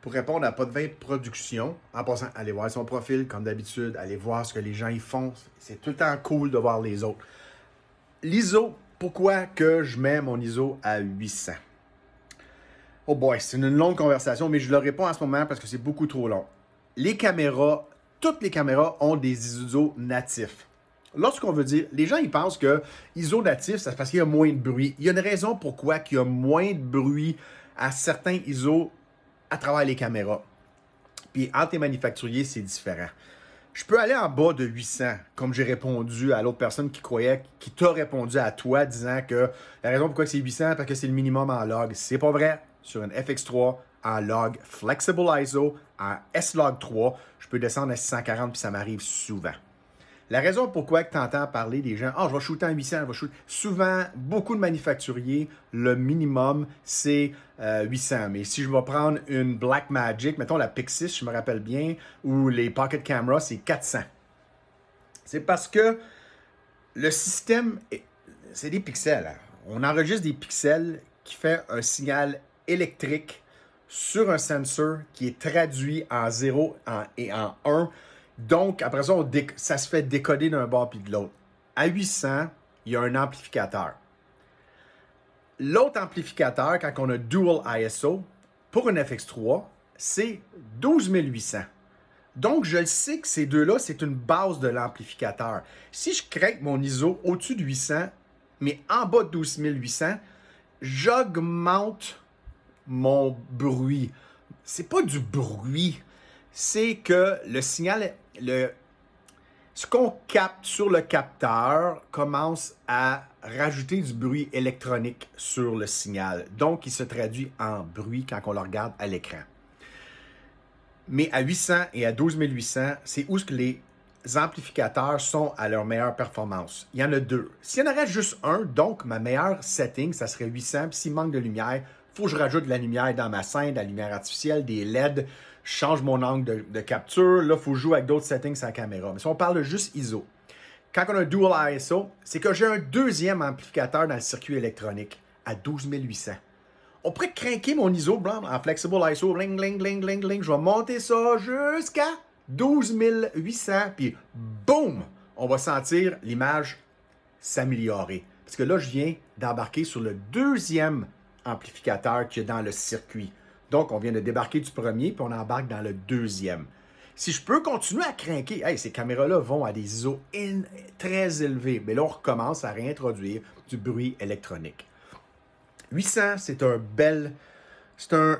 pour répondre à Pas de vin production. En passant, allez voir son profil, comme d'habitude. Allez voir ce que les gens y font. C'est tout le temps cool de voir les autres. L'ISO, pourquoi que je mets mon ISO à 800? Oh boy, c'est une longue conversation, mais je le réponds en ce moment parce que c'est beaucoup trop long. Les caméras, toutes les caméras ont des ISO natifs. Lorsqu'on veut dire, les gens ils pensent que ISO natif, c'est parce qu'il y a moins de bruit. Il y a une raison pourquoi il y a moins de bruit à certains ISO à travers les caméras. Puis entre les manufacturiers, c'est différent. Je peux aller en bas de 800, comme j'ai répondu à l'autre personne qui t'a répondu à toi, disant que la raison pourquoi c'est 800, parce que c'est le minimum en log. C'est pas vrai. Sur une FX3, en log Flexible ISO, en S-Log 3, je peux descendre à 640 puis ça m'arrive souvent. La raison pourquoi tu entends parler des gens, je vais shooter en 800, je vais shooter. Souvent, beaucoup de manufacturiers, le minimum, c'est 800. Mais si je vais prendre une Blackmagic, mettons la Pixis, je me rappelle bien, ou les Pocket Camera, c'est 400. C'est parce que le système, c'est des pixels. Hein. On enregistre des pixels qui fait un signal électrique sur un sensor qui est traduit en 0 et en 1. Donc, après ça, ça se fait décoder d'un bord puis de l'autre. À 800, il y a un amplificateur. L'autre amplificateur, quand on a Dual ISO, pour une FX3, c'est 12800. Donc, je le sais que ces deux-là, c'est une base de l'amplificateur. Si je craque mon ISO au-dessus de 800, mais en bas de 12800, j'augmente mon bruit. C'est pas du bruit, c'est que le signal, ce qu'on capte sur le capteur commence à rajouter du bruit électronique sur le signal. Donc, il se traduit en bruit quand on le regarde à l'écran. Mais à 800 et à 12800, c'est où que les amplificateurs sont à leur meilleure performance. Il y en a deux. S'il y en aurait juste un, donc ma meilleure setting, ça serait 800. Puis s'il manque de lumière, il faut que je rajoute de la lumière dans ma scène, de la lumière artificielle, des LED. Je change mon angle de capture. Là, il faut jouer avec d'autres settings sur la caméra. Mais si on parle juste ISO, quand on a un Dual ISO, c'est que j'ai un deuxième amplificateur dans le circuit électronique à 12800. On pourrait craquer mon ISO blanc en Flexible ISO, ling, ling, ling, ling, ling. Je vais monter ça jusqu'à 12800, puis boum, on va sentir l'image s'améliorer. Parce que là, je viens d'embarquer sur le deuxième amplificateur qu'il y a dans le circuit. Donc, on vient de débarquer du premier, puis on embarque dans le deuxième. Si je peux continuer à craquer, ces caméras-là vont à des ISO très élevés, mais là, on recommence à réintroduire du bruit électronique. 800, c'est un